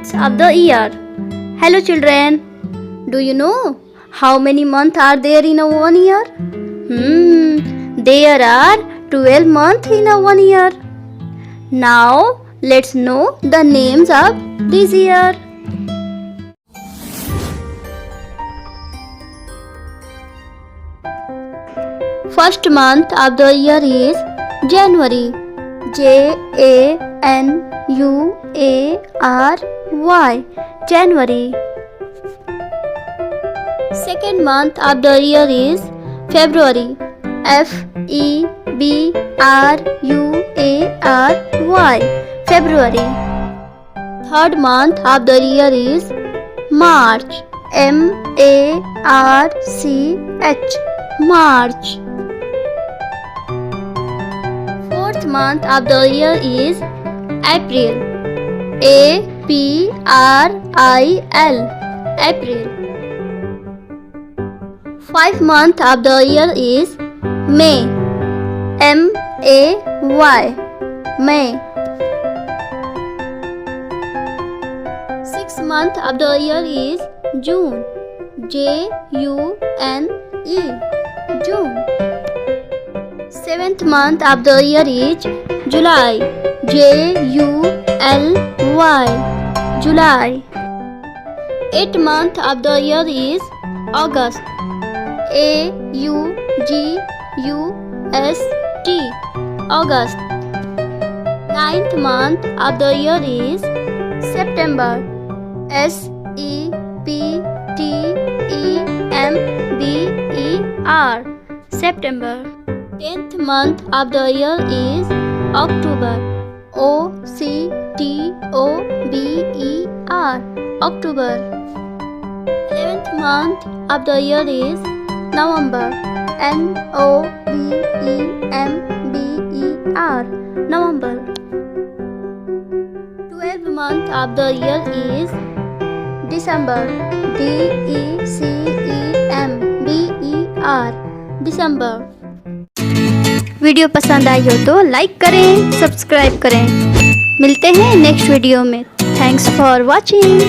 months of the year. Hello children, do you know how many months are there in a 1 year? There are 12 months in a 1 year. Now let's know the names of this year. First month of the year is January. January. January. Second month of the year is February. February. February. Third month of the year is March. March. Fourth month of the year is April. April. Fifth month of the year is May. May. Sixth month of the year is June. June. Seventh month of the year is July. July. Eighth month of the year is August. August. Ninth month of the year is September. September. 10th month of the year is October. October. 11th month of the year is November. November. 12th month of the year is December. December. Video पसंद आई हो तो like करें, subscribe करें। मिलते हैं next video में। Thanks for watching.